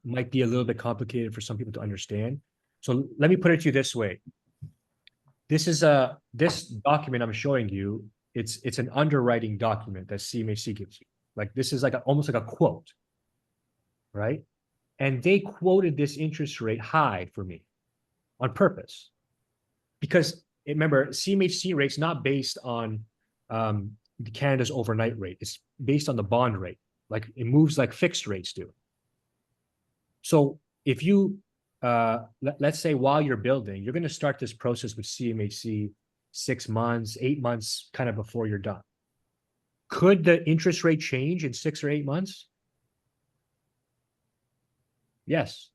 Might be a little bit complicated for some people to understand. So let me put it to you this way. This document I'm showing you. It's an underwriting document that CMHC gives you. Like this is like almost like a quote, right? And they quoted this interest rate high for me on purpose, because remember CMHC rate's not based on Canada's overnight rate. It's based on the bond rate. Like it moves like fixed rates do. So if you, let's say while you're building, you're going to start this process with CMHC 6 months, 8 months, kind of before you're done. Could the interest rate change in 6 or 8 months? Yes.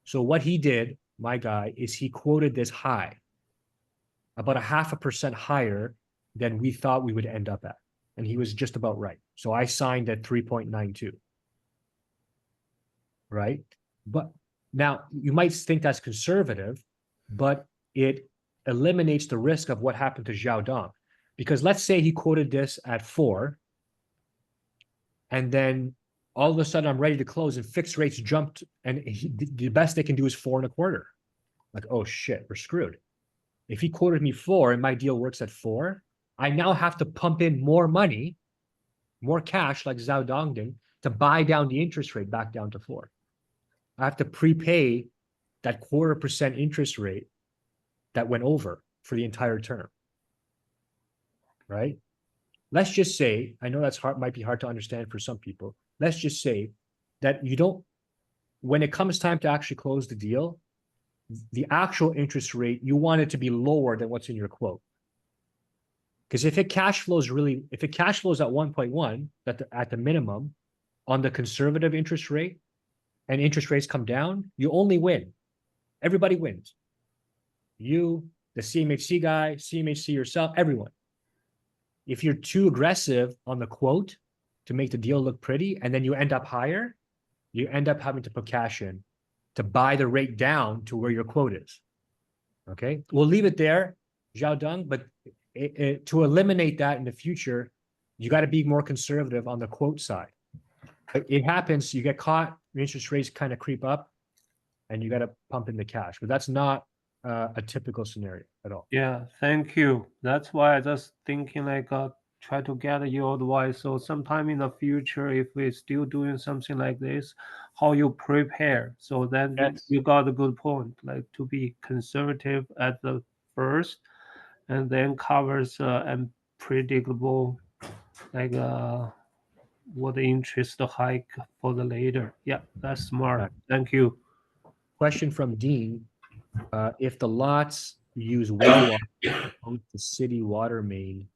So what he did, my guy, is he quoted this high, about 0.5% higher than we thought we would end up at. And he was just about right. So I signed at 3.92. Right? But now you might think that's conservative, but it eliminates the risk of what happened to Xiaodong. Because let's say he quoted this at 4, and then all of a sudden I'm ready to close and fixed rates jumped, and the best they can do is 4.25. Like, oh shit, we're screwed. If he quoted me 4 and my deal works at 4, I now have to pump in more money, more cash like Zhao Dongding to buy down the interest rate back down to 4. I have to prepay that 0.25% interest rate that went over for the entire term. Right? Let's just say, I know that's hard, might be hard to understand for some people. Let's just say that you don't, when it comes time to actually close the deal, the actual interest rate, you want it to be lower than what's in your quote. Because if it cash flows at 1.1 at the minimum on the conservative interest rate, and interest rates come down, you only win. Everybody wins. You, the CMHC guy, CMHC yourself, everyone. If you're too aggressive on the quote to make the deal look pretty, and then you end up higher, you end up having to put cash in to buy the rate down to where your quote is. Okay, we'll leave it there, Xiaodong, but to eliminate that in the future, you got to be more conservative on the quote side. It happens, you get caught, interest rates kind of creep up, and you got to pump in the cash. But that's not a typical scenario at all. Yeah, thank you. That's why I just thinking like try to get your advice. So sometime in the future, if we're still doing something like this, how you prepare. So then Yes. you got a good point, like to be conservative at the first, and then covers unpredictable, like what the interest hike for the later. Yeah, that's smart. Right. Thank you. Question from Dean. If the lots use well water on the city water main,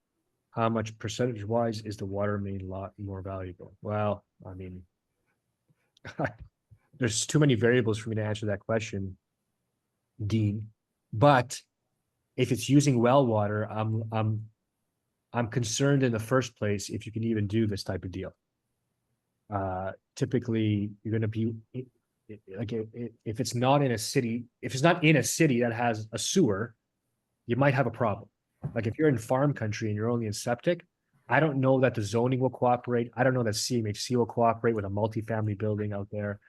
how much percentage-wise is the water main lot more valuable? Well, I mean, there's too many variables for me to answer that question, Dean. But if it's using well water, I'm concerned in the first place if you can even do this type of deal. Typically, you're going to be like if it's not in a city, if it's not in a city that has a sewer, you might have a problem. Like if you're in farm country and you're only in septic, I don't know that the zoning will cooperate. I don't know that CMHC will cooperate with a multifamily building out there.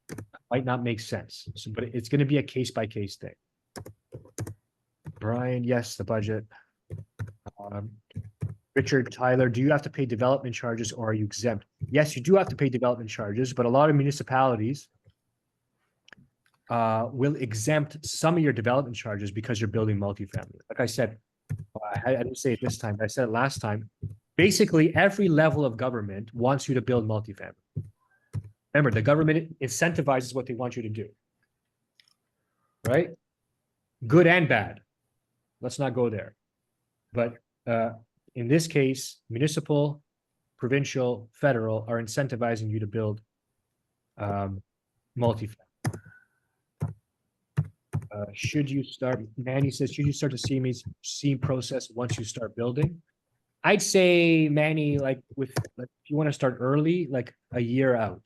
It might not make sense. So, but it's going to be a case by case thing. Brian, yes, the budget. Richard, Tyler, do you have to pay development charges or are you exempt? Yes, you do have to pay development charges, but a lot of municipalities will exempt some of your development charges because you're building multifamily. Like I said, I didn't say it this time, but I said it last time. Basically, every level of government wants you to build multifamily. Remember, the government incentivizes what they want you to do. Right? Good and bad. Let's not go there. But in this case, municipal, provincial, federal are incentivizing you to build multifamily. Should you start, Manny says, should you start the CMHC process once you start building? I'd say, Manny, like if you want to start early, like a year out.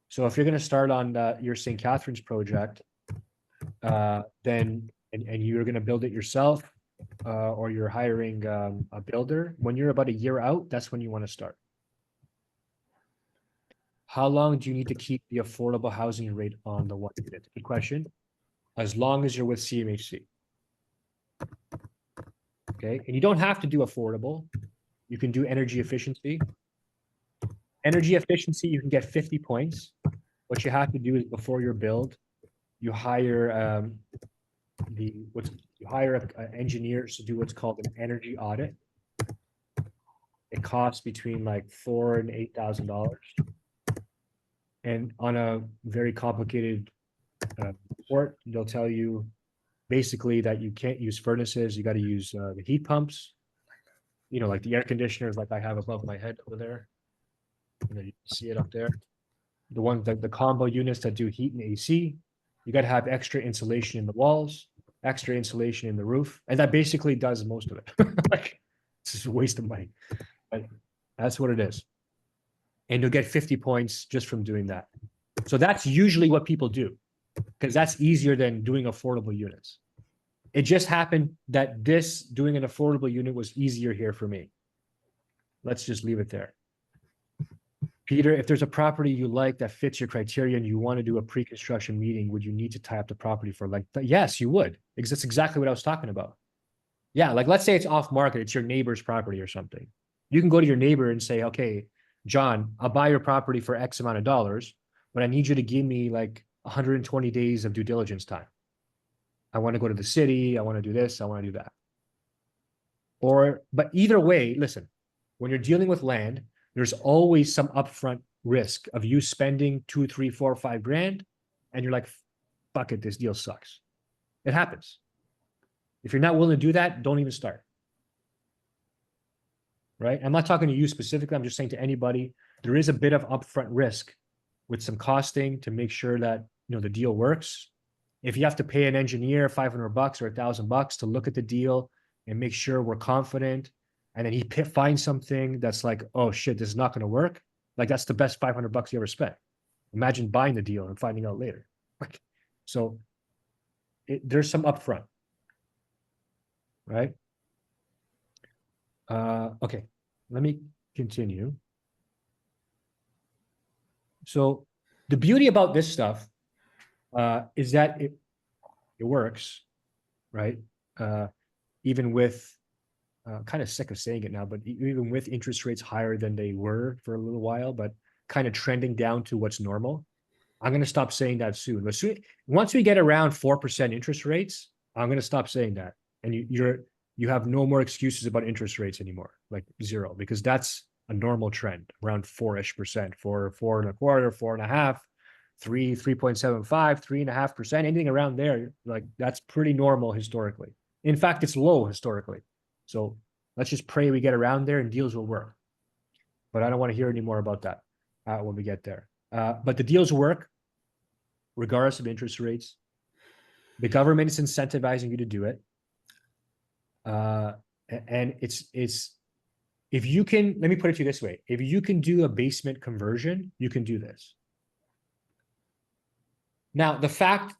So if you're going to start on your St. Catharines project, then and you're going to build it yourself, or you're hiring a builder, when you're about a year out, that's when you want to start. How long do you need to keep the affordable housing rate on the 1 unit? Good question. As long as you're with CMHC. Okay, and you don't have to do affordable. You can do energy efficiency. Energy efficiency, you can get 50 points. What you have to do is before your build, you hire engineers to do what's called an energy audit. it costs between like $4,000 and $8,000. And on a very complicated report, they'll tell you basically that you can't use furnaces. You got to use the heat pumps, you know, like the air conditioners, like I have above my head over there. You know, you can see it up there. The ones that the combo units that do heat and AC. You got to have extra insulation in the walls, extra insulation in the roof, and that basically does most of it. Like, it's just a waste of money, but that's what it is. And you'll get 50 points just from doing that. So that's usually what people do, because that's easier than doing affordable units. It just happened that this doing an affordable unit was easier here for me. Let's just leave it there. Peter, if there's a property you like that fits your criteria and you want to do a pre-construction meeting, would you need to tie up the property for like, yes, you would. Because that's exactly what I was talking about. Yeah, like let's say it's off market, it's your neighbor's property or something. You can go to your neighbor and say, okay, John, I'll buy your property for X amount of dollars, but I need you to give me like 120 days of due diligence time. I want to go to the city, I want to do this, I want to do that. But either way, listen, when you're dealing with land, there's always some upfront risk of you spending 2, 3, 4, 5 grand, and you're like, fuck it, this deal sucks. It happens. If you're not willing to do that, don't even start. Right? I'm not talking to you specifically, I'm just saying to anybody, there is a bit of upfront risk with some costing to make sure that, you know, the deal works. If you have to pay an engineer $500 or $1,000 to look at the deal and make sure we're confident, and then he finds something that's like, oh shit, this is not going to work. Like that's the best $500 you ever spent. Imagine buying the deal and finding out later. So there's some upfront, right? Okay, let me continue. So the beauty about this stuff is that it works, right? Even with kind of sick of saying it now, but even with interest rates higher than they were for a little while, but kind of trending down to what's normal. I'm going to stop saying that soon. But once we get around 4% interest rates, I'm going to stop saying that. And you have no more excuses about interest rates anymore, like 0, because that's a normal trend around 4-ish%, 4.25%, 4.5%, 3.75%, 3.5%, anything around there. Like that's pretty normal historically. In fact, it's low historically. So let's just pray we get around there and deals will work. But I don't want to hear any more about that when we get there. But the deals work regardless of interest rates. The government is incentivizing you to do it. And it's if you can, let me put it to you this way. If you can do a basement conversion, you can do this. Now, the fact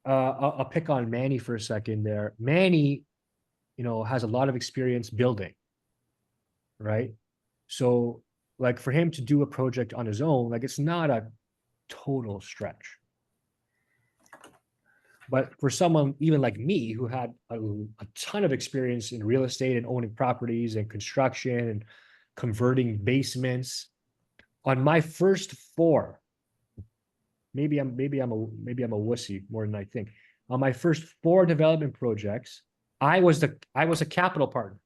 I'll pick on Manny for a second there. Manny, you know, has a lot of experience building, right? So like for him to do a project on his own, like it's not a total stretch. But for someone even like me, who had a ton of experience in real estate and owning properties and construction and converting basements, on my first 4, maybe I'm a wussy more than I think. On my first 4 development projects, I was a capital partner.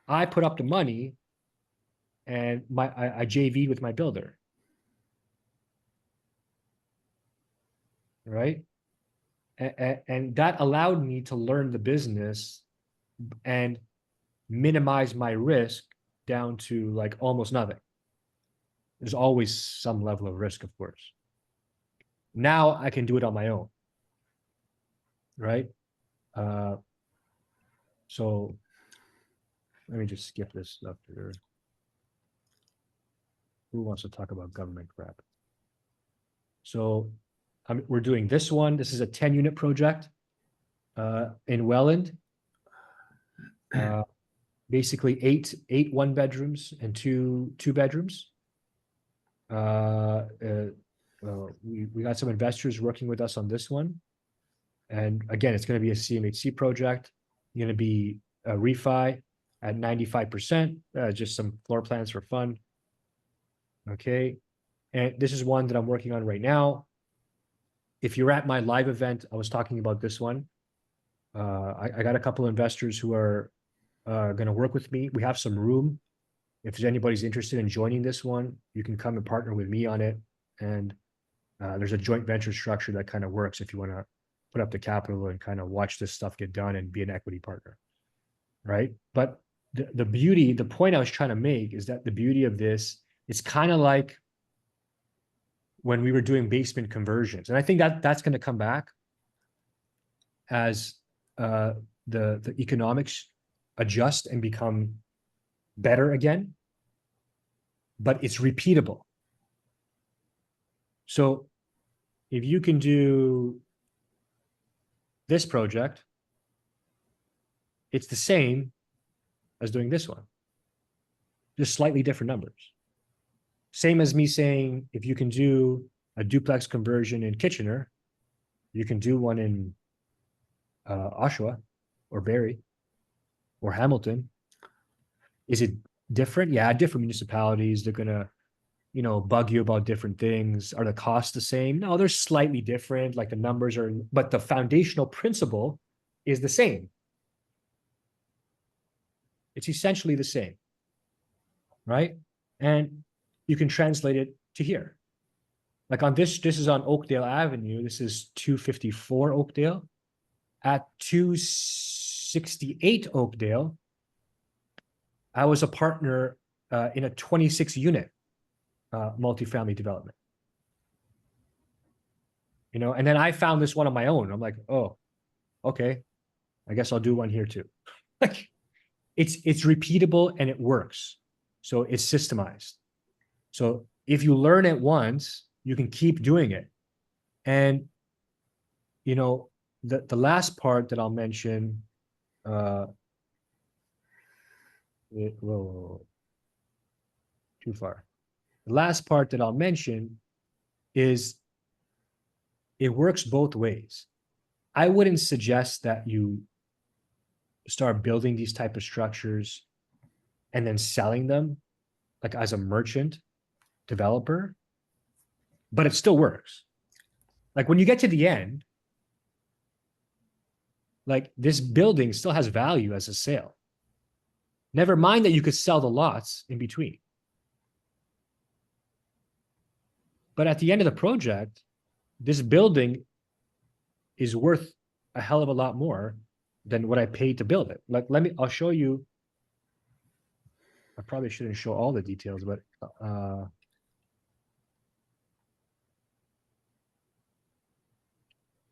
I put up the money, and I JV'd with my builder. Right? And that allowed me to learn the business and minimize my risk down to like almost nothing. There's always some level of risk, of course. Now I can do it on my own. Right? So let me just skip this stuff here. Who wants to talk about government crap? So we're doing this one. This is a 10-unit project in Welland. Basically 8 1-bedrooms and 2 2-bedrooms. We got some investors working with us on this one. And again, it's going to be a CMHC project. Going to be a refi at 95%, just some floor plans for fun. Okay. And this is one that I'm working on right now. If you're at my live event, I was talking about this one. I got a couple of investors who are going to work with me. We have some room. If anybody's interested in joining this one, you can come and partner with me on it. And there's a joint venture structure that kind of works if you want to put up the capital and kind of watch this stuff get done and be an equity partner, right? But the beauty, the point I was trying to make is that the beauty of this, it's kind of like when we were doing basement conversions. And I think that that's going to come back as the economics adjust and become better again, but it's repeatable. So if you can do this project, it's the same as doing this one, just slightly different numbers. Same as me saying, if you can do a duplex conversion in Kitchener, you can do one in Oshawa or Barrie or Hamilton. Is it different? Yeah, different municipalities. They're gonna, bug you about different things. Are the costs the same? No, they're slightly different. Like the numbers are, but the foundational principle is the same. It's essentially the same, right? And you can translate it to here. Like on this is on Oakdale Avenue. This is 254 Oakdale. At 268 Oakdale, I was a partner in a 26 unit multifamily development. And then I found this one on my own. I'm like, oh, okay, I guess I'll do one here too. Like it's repeatable and it works. So it's systemized. So if you learn it once, you can keep doing it. And the last part that I'll mention, whoa, too far. The last part that I'll mention is it works both ways. I wouldn't suggest that you start building these type of structures and then selling them like as a merchant developer, but it still works. Like when you get to the end, like this building still has value as a sale. Never mind that you could sell the lots in between. But at the end of the project, this building is worth a hell of a lot more than what I paid to build it. Like, I'll show you. I probably shouldn't show all the details, but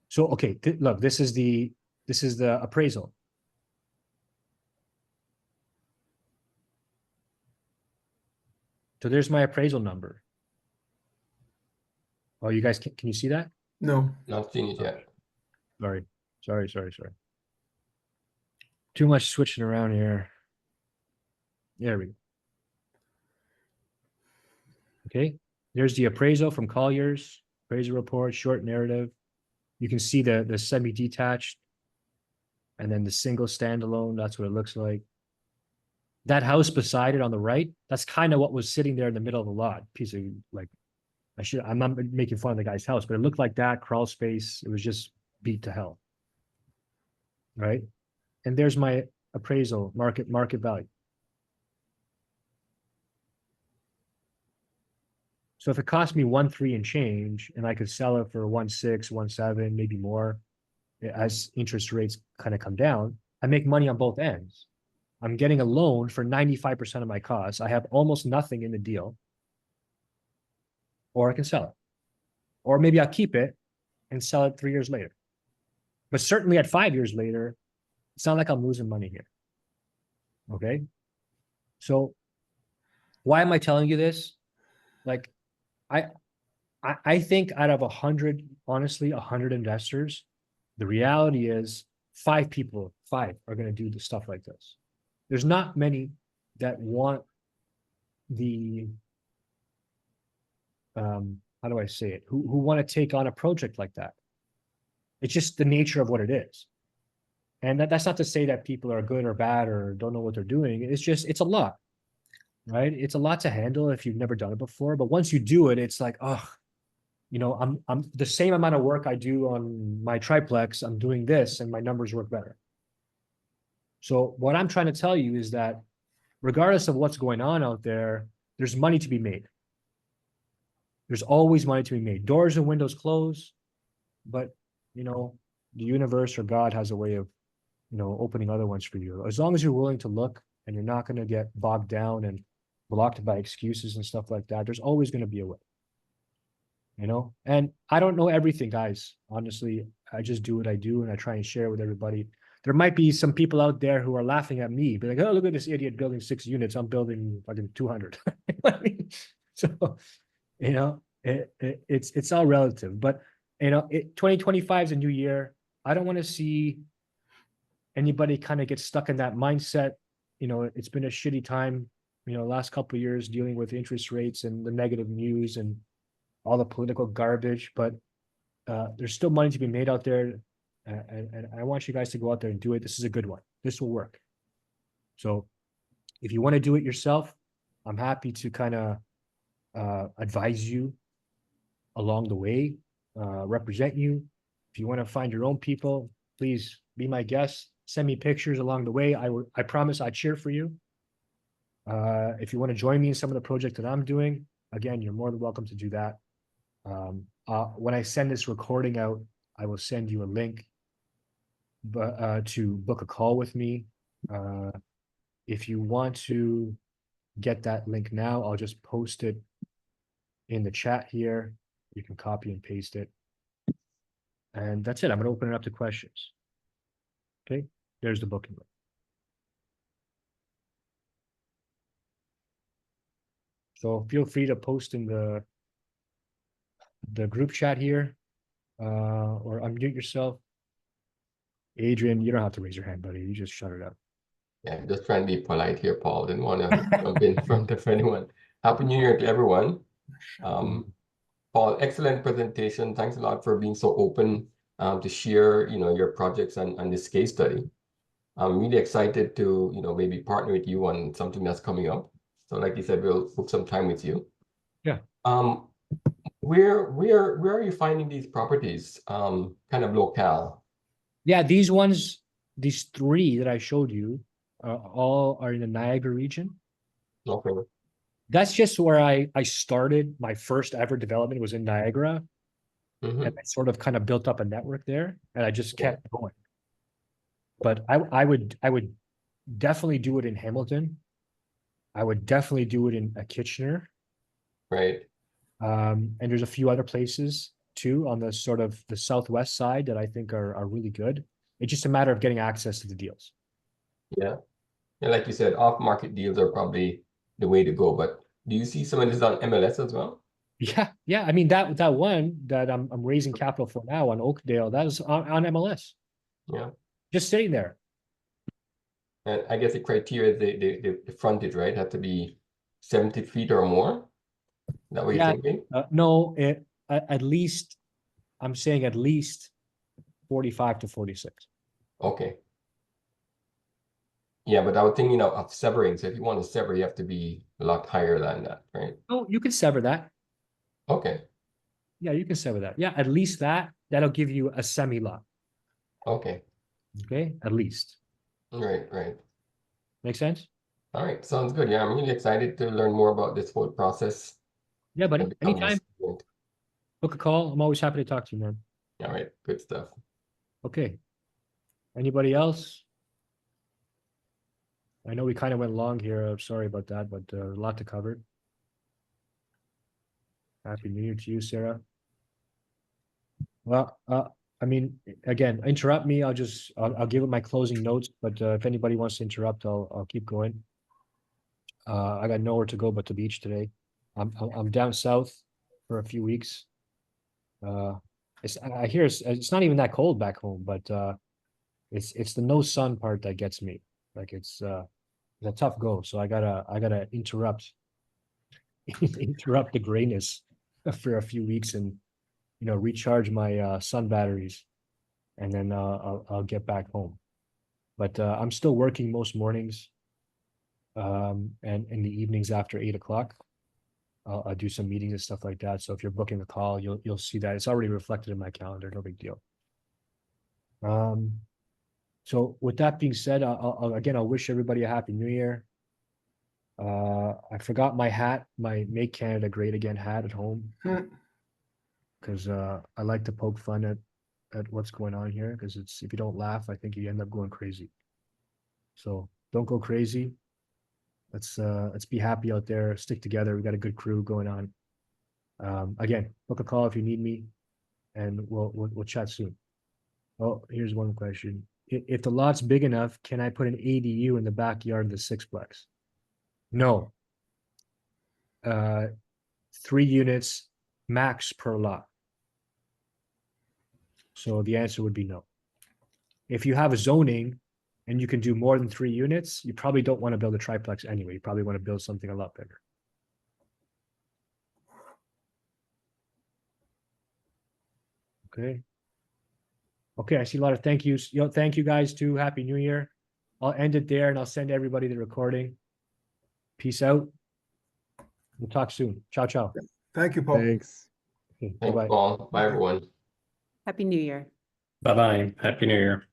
so okay, look, this is the appraisal. So there's my appraisal number. Oh, you guys, can you see that? No. Not seen it yet. Sorry. Too much switching around here. There we go. Okay, there's the appraisal from Colliers, appraisal report, short narrative. You can see the semi-detached and then the single standalone. That's what it looks like. That house beside it on the right, that's kind of what was sitting there in the middle of the lot. Piece of like, I'm not making fun of the guy's house, but it looked like that, crawl space. It was just beat to hell. Right? And there's my appraisal, market value. So if it cost me 1.3 and change, and I could sell it for 1.6, 1.7, maybe more, as interest rates kind of come down, I make money on both ends. I'm getting a loan for 95% of my costs. I have almost nothing in the deal. Or I can sell it. Or maybe I'll keep it and sell it 3 years later. But certainly at 5 years later, it's not like I'm losing money here. Okay? So why am I telling you this? Like, I think out of 100, honestly, 100 investors, the reality is 5 are going to do the stuff like this. There's not many that want the, how do I say it? Who want to take on a project like that. It's just the nature of what it is. And that's not to say that people are good or bad or don't know what they're doing. It's just, it's a lot, right? It's a lot to handle if you've never done it before. But once you do it, it's like, oh, I'm the same amount of work I do on my triplex, I'm doing this and my numbers work better. So what I'm trying to tell you is that regardless of what's going on out there, there's money to be made. There's always money to be made. Doors and windows close, but you know, the universe or God has a way of, you know, opening other ones for you. As long as you're willing to look and you're not going to get bogged down and blocked by excuses and stuff like that, there's always going to be a way. You know, and I don't know everything, guys. Honestly, I just do what I do and I try and share with everybody. There might be some people out there who are laughing at me, be like, "Oh, look at this idiot building 6 units. I'm building fucking 200." You know what I mean? So, you know, it's all relative. But you know, 2025 is a new year. I don't want to see anybody kind of get stuck in that mindset. You know, it's been a shitty time. You know, last couple of years dealing with interest rates and the negative news and all the political garbage, but there's still money to be made out there. And I want you guys to go out there and do it. This is a good one. This will work. So if you want to do it yourself, I'm happy to kind of advise you along the way, represent you. If you want to find your own people, please be my guest. Send me pictures along the way. I promise I cheer for you. If you want to join me in some of the projects that I'm doing, again, you're more than welcome to do that. When I send this recording out, I will send you a link to book a call with me. If you want to get that link now, I'll just post it in the chat here. You can copy and paste it. And that's it. I'm going to open it up to questions. Okay, there's the booking link. So feel free to post in the group chat here, or unmute yourself. Adrian, you don't have to raise your hand, buddy. You just shut it up. Yeah, I'm just trying to be polite here, Paul. Didn't want to jump in front of anyone. Happy New Year to everyone. Paul, excellent presentation. Thanks a lot for being so open to share, your projects and this case study. I'm really excited to, maybe partner with you on something that's coming up. So like you said, we'll book some time with you. Yeah. Where are you finding these properties? Kind of locale? Yeah, these ones, these 3 that I showed you, all are in the Niagara region. Okay. That's just where I started. My first ever development was in Niagara. Mm-hmm. And I sort of kind of built up a network there, and I just kept going. But I would definitely do it in Hamilton. I would definitely do it in Kitchener. Right. And there's a few other places too on the sort of the southwest side that I think are really good. It's just a matter of getting access to the deals. Yeah. And like you said, off-market deals are probably the way to go. But do you see some of this on MLS as well? Yeah. I mean that one that I'm raising capital for now on Oakdale, that is on MLS. Yeah. Just sitting there. And I guess the criteria is the frontage, right? Have to be 70 feet or more. Is that what you're thinking? No, at least I'm saying at least 45 to 46. Okay. Yeah, but I was thinking of severing. So if you want to sever, you have to be a lot higher than that, right? Oh, you can sever that. Okay. Yeah, you can sever that. Yeah, at least that'll give you a semi-lot. Okay. Okay, at least. Right. Make sense? All right, sounds good. Yeah, I'm really excited to learn more about this whole process. Yeah, buddy. and become Anytime. more fluent. Book a call. I'm always happy to talk to you, man. All right, good stuff. Okay. Anybody else? I know we kind of went long here. I'm sorry about that, but a lot to cover. Happy New Year to you, Sarah. Well, I mean, again, interrupt me. I'll give it my closing notes. But if anybody wants to interrupt, I'll keep going. I got nowhere to go but the beach today. I'm down south for a few weeks. I hear it's not even that cold back home, but it's the no sun part that gets me. Like it's a tough go. So I gotta interrupt the grayness for a few weeks and recharge my sun batteries, and then I'll get back home. But I'm still working most mornings, and in the evenings after 8 o'clock. I'll do some meetings and stuff like that. So if you're booking a call, you'll see that it's already reflected in my calendar. No big deal. So with that being said, I'll wish everybody a happy new year. I forgot my hat, my Make Canada Great Again hat at home. Because I like to poke fun at what's going on here, because it's, if you don't laugh, I think you end up going crazy. So don't go crazy. Let's be happy out there, stick together. We got a good crew going on. Again, book a call if you need me, and we'll chat soon. Oh, here's one question. If the lot's big enough, can I put an ADU in the backyard of the sixplex? No. 3 units max per lot. So the answer would be no. If you have a zoning and you can do more than 3 units, you probably don't want to build a triplex anyway. You probably want to build something a lot bigger. Okay. Okay, I see a lot of thank yous. Thank you guys too. Happy New Year. I'll end it there and I'll send everybody the recording. Peace out. We'll talk soon. Ciao, ciao. Thank you, Paul. Thanks. Okay, Thanks, bye-bye. Paul. Bye, everyone. Happy New Year. Bye-bye. Happy New Year.